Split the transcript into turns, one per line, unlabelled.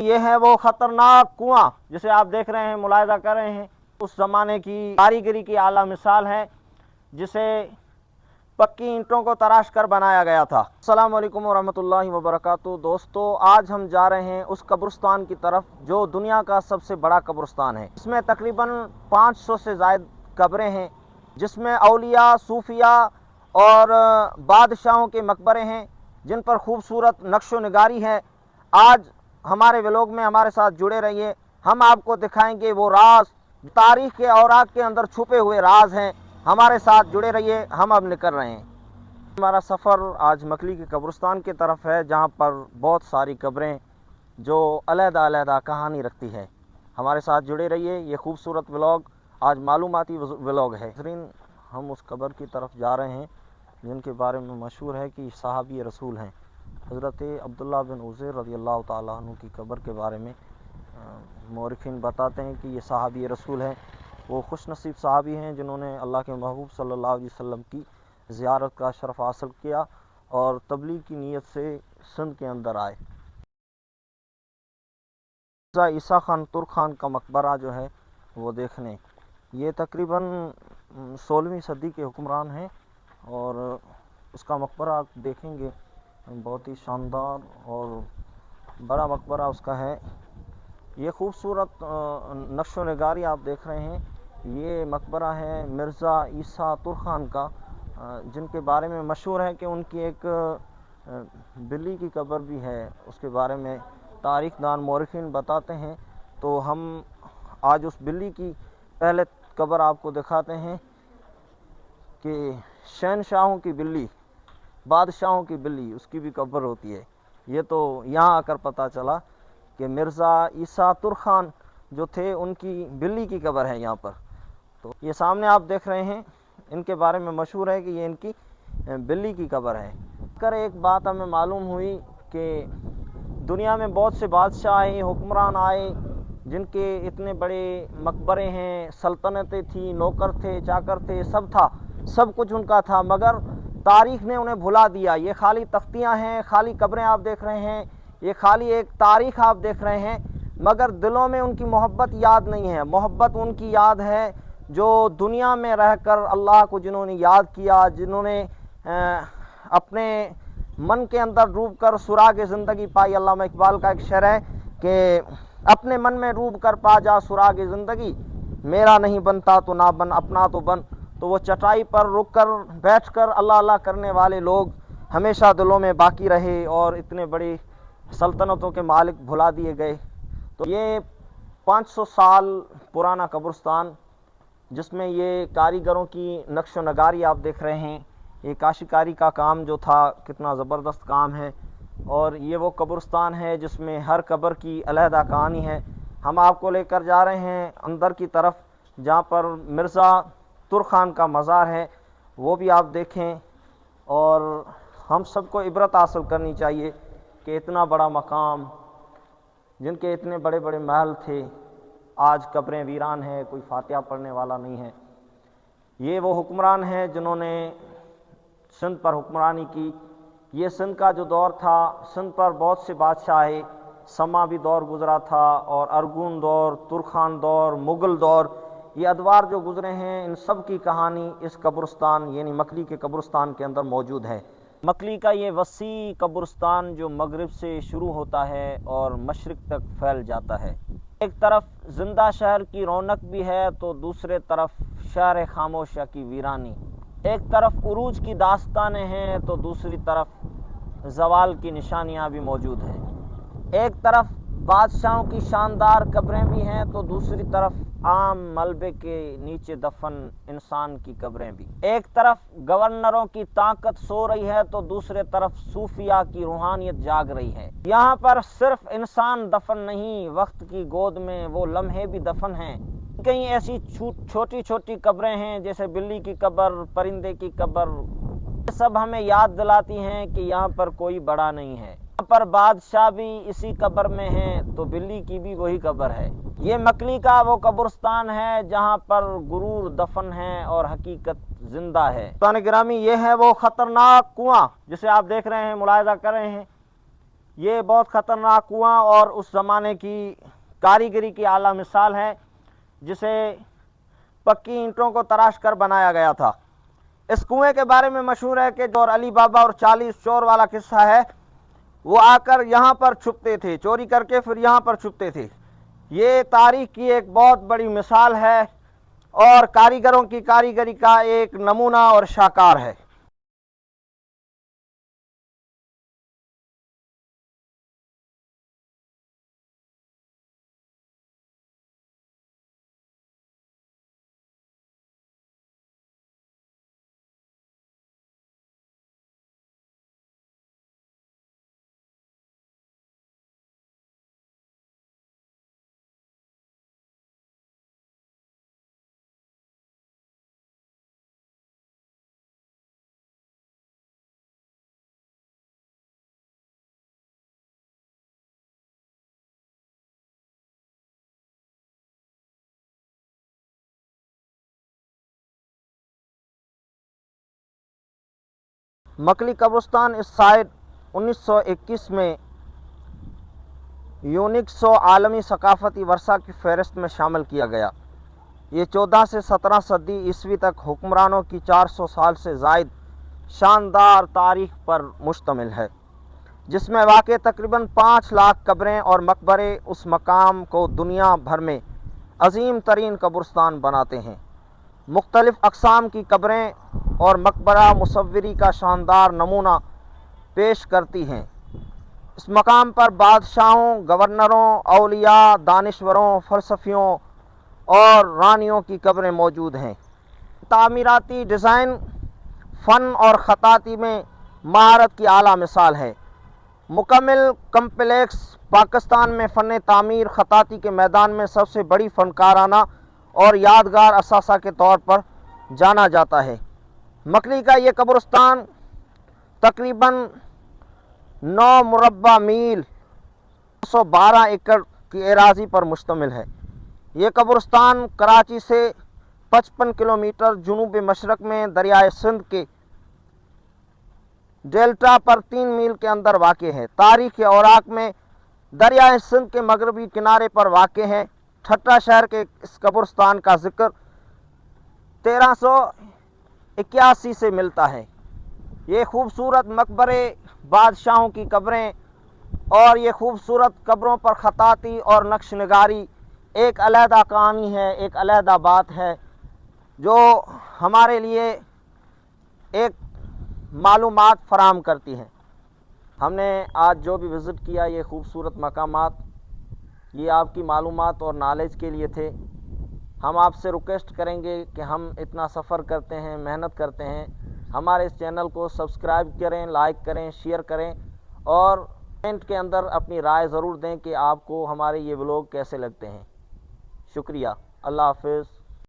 ये है वो खतरनाक कुआं जिसे आप देख रहे हैं, मुलाहिजा कर रहे हैं। उस ज़माने की कारीगरी की आला मिसाल है जिसे पक्की ईंटों को तराश कर बनाया गया था। अस्सलाम वालेकुम वरहमतुल्लाहि वबरकातुहू। दोस्तों, आज हम जा रहे हैं उस कब्रिस्तान की तरफ जो दुनिया का सबसे बड़ा कब्रिस्तान है। इसमें तकरीबन 500 से ज़ायद कब्रें हैं, जिसमें औलिया, सूफिया और बादशाहों के मकबरे हैं, जिन पर खूबसूरत नक्शो निगारी है। आज हमारे व्लॉग में हमारे साथ जुड़े रहिए। हम आपको दिखाएंगे वो राज, तारीख़ के औराक के अंदर छुपे हुए राज हैं। हमारे साथ जुड़े रहिए, हम अब निकल रहे हैं। हमारा सफ़र आज मकली के कब्रिस्तान की तरफ है, जहाँ पर बहुत सारी कब्रें जो अलग-अलग कहानी रखती है। हमारे साथ जुड़े रहिए। ये खूबसूरत व्लॉग आज मालूमाती व्लॉग है। हम उस कब्र की तरफ जा रहे हैं जिनके बारे में मशहूर है कि सहाबी रसूल हैं। हज़रत अब्दुल्ला बिन उज़ैर रज़ियल्लाहु ताला अन्हु की कब्र के बारे में मौरिखीन बताते हैं कि ये सहाबी रसूल हैं। वो खुश नसीब सहाबी हैं जिन्होंने अल्लाह के महबूब सल्लल्लाहु अलैहि वसल्लम की ज़ियारत का शरफ़ हासिल किया और तबलीग की नीयत से सिंध के अंदर आए। ईसा खान तुर्क खान का मकबरा जो है वो देखने, ये तकरीबन 16वीं सदी के हुक्मरान हैं और उसका मकबरा आप देखेंगे, बहुत ही शानदार और बड़ा मकबरा उसका है। ये खूबसूरत नक्शो निगारी आप देख रहे हैं, ये मकबरा है मिर्ज़ा ईसा तुर्क खान का, जिनके बारे में मशहूर है कि उनकी एक बिल्ली की कब्र भी है। उसके बारे में तारीख़ दान मौरिखीन बताते हैं। तो हम आज उस बिल्ली की पहले कब्र आपको दिखाते हैं कि शहनशाहों की बिल्ली, बादशाहों की बिल्ली, उसकी भी कब्र होती है। ये तो यहाँ आकर पता चला कि मिर्ज़ा ईसा तुर्क खान जो थे उनकी बिल्ली की कब्र है यहाँ पर। तो ये सामने आप देख रहे हैं, इनके बारे में मशहूर है कि ये इनकी बिल्ली की कब्र है। कर एक बात हमें मालूम हुई कि दुनिया में बहुत से बादशाह आए, हुक्मरान आए, जिनके इतने बड़े मकबरे हैं, सल्तनतें थी, नौकर थे, चाकर थे, सब था, सब कुछ उनका था, मगर तारीख़ ने उन्हें भुला दिया। ये खाली तख्तियाँ हैं, खाली कब्रें आप देख रहे हैं, ये खाली एक तारीख़ आप देख रहे हैं, मगर दिलों में उनकी मोहब्बत याद नहीं है। मोहब्बत उनकी याद है जो दुनिया में रहकर अल्लाह को जिन्होंने याद किया, जिन्होंने अपने मन के अंदर डूब कर सुराग ज़िंदगी पाई। अल्लामा इकबाल का एक शेर है कि अपने मन में डूब कर पा जा सुराग ज़िंदगी, मेरा नहीं बनता तो ना बन, अपना तो बन। तो वो चटाई पर रुक कर बैठ कर अल्लाह अल्लाह करने वाले लोग हमेशा दिलों में बाकी रहे और इतने बड़ी सल्तनतों के मालिक भुला दिए गए। तो ये 500 साल पुराना कब्रिस्तान, जिसमें ये कारीगरों की नक्शो नगारी आप देख रहे हैं, ये काशीकारी का काम जो था कितना ज़बरदस्त काम है। और ये वो कब्रिस्तान है जिसमें हर कब्र की अलहदा कहानी है। हम आपको लेकर जा रहे हैं अंदर की तरफ, जहाँ पर मिर्ज़ा तुर्क खान का मज़ार है, वो भी आप देखें। और हम सबको इबरत हासिल करनी चाहिए कि इतना बड़ा मकाम, जिनके इतने बड़े बड़े महल थे, आज कब्रें वीरान हैं, कोई फातिहा पढ़ने वाला नहीं है। ये वो हुक्मरान हैं जिन्होंने सिंध पर हुक्मरानी की। ये सिंध का जो दौर था, सिंध पर बहुत से बादशाह आए, समा भी दौर गुज़रा था और अरगुन दौर, तुर्खान दौर, मुग़ल दौर, ये अदवार जो गुज़रे हैं, इन सब की कहानी इस कब्रिस्तान यानी मकली के कब्रिस्तान के अंदर मौजूद है। मकली का ये वसी कब्रिस्तान जो मगरिब से शुरू होता है और मशरिक़ तक फैल जाता है। एक तरफ ज़िंदा शहर की रौनक भी है तो दूसरे तरफ शहर खामोशा की वीरानी। एक तरफ उरूज की दास्तानें हैं तो दूसरी तरफ ज़वाल की निशानियां भी मौजूद हैं। एक तरफ बादशाहों की शानदार कब्रें भी हैं तो दूसरी तरफ आम मलबे के नीचे दफन इंसान की कब्रें भी। एक तरफ गवर्नरों की ताकत सो रही है तो दूसरे तरफ सूफिया की रूहानियत जाग रही है। यहाँ पर सिर्फ इंसान दफन नहीं, वक्त की गोद में वो लम्हे भी दफन हैं। कहीं ऐसी छोटी छोटी कब्रें हैं जैसे बिल्ली की कब्र, परिंदे की कब्र, ये सब हमें याद दिलाती हैं कि यहाँ पर कोई बड़ा नहीं है। यहाँ पर बादशाह भी इसी कब्र में हैं तो बिल्ली की भी वही कब्र है। ये मकली का वो कब्रिस्तान है जहाँ पर गुरूर दफन है और हकीकत जिंदा है। दोस्तों गिरामी, ये है वो खतरनाक कुआं जिसे आप देख रहे हैं, मुलाहिजा कर रहे हैं। یہ بہت خطرناک کنواں اور اس زمانے کی کاریگری کی اعلیٰ مثال ہے جسے پکی اینٹوں کو تراش کر بنایا گیا تھا۔ اس کنویں کے بارے میں مشہور ہے کہ جو علی بابا اور 40 چور والا قصہ ہے، وہ آ کر یہاں پر چھپتے تھے، چوری کر کے پھر یہاں پر چھپتے تھے۔ یہ تاریخ کی ایک بہت بڑی مثال ہے اور کاریگروں کی کاریگری کا ایک نمونہ اور شاہکار ہے۔ مکلی قبرستان اس سائٹ 1921 میں یونیسکو عالمی ثقافتی ورثہ کی فہرست میں شامل کیا گیا۔ یہ 14 سے 17 صدی عیسوی تک حکمرانوں کی 400 سال سے زائد شاندار تاریخ پر مشتمل ہے، جس میں واقع تقریباً 5 لاکھ قبریں اور مقبرے اس مقام کو دنیا بھر میں عظیم ترین قبرستان بناتے ہیں۔ مختلف اقسام کی قبریں اور مقبرہ مصوری کا شاندار نمونہ پیش کرتی ہیں۔ اس مقام پر بادشاہوں، گورنروں، اولیاء، دانشوروں، فلسفیوں اور رانیوں کی قبریں موجود ہیں۔ تعمیراتی ڈیزائن، فن اور خطاطی میں مہارت کی اعلیٰ مثال ہے۔ مکمل کمپلیکس پاکستان میں فن تعمیر خطاطی کے میدان میں سب سے بڑی فنکارانہ اور یادگار اثاثہ کے طور پر جانا جاتا ہے۔ مکلی کا یہ قبرستان تقریباً 9 مربع میل 112 ایکڑ کی اراضی پر مشتمل ہے۔ یہ قبرستان کراچی سے 55 کلومیٹر جنوب مشرق میں دریائے سندھ کے ڈیلٹا پر 3 میل کے اندر واقع ہے۔ تاریخ کے اوراق میں دریائے سندھ کے مغربی کنارے پر واقع ہے۔ ٹھٹہ شہر کے اس قبرستان کا ذکر 1381 سے ملتا ہے۔ یہ خوبصورت مقبرے، بادشاہوں کی قبریں اور یہ خوبصورت قبروں پر خطاطی اور نقش نگاری ایک علیحدہ کہانی ہے، ایک علیحدہ بات ہے جو ہمارے لیے ایک معلومات فراہم کرتی ہیں۔ ہم نے آج جو بھی وزٹ کیا یہ خوبصورت مقامات، یہ آپ کی معلومات اور نالج کے لیے تھے۔ ہم آپ سے ریکویسٹ کریں گے کہ ہم اتنا سفر کرتے ہیں، محنت کرتے ہیں، ہمارے اس چینل کو سبسکرائب کریں، لائک کریں، شیئر کریں اور کمنٹ کے اندر اپنی رائے ضرور دیں کہ آپ کو ہمارے یہ ولاگ کیسے لگتے ہیں۔ شکریہ، اللہ حافظ۔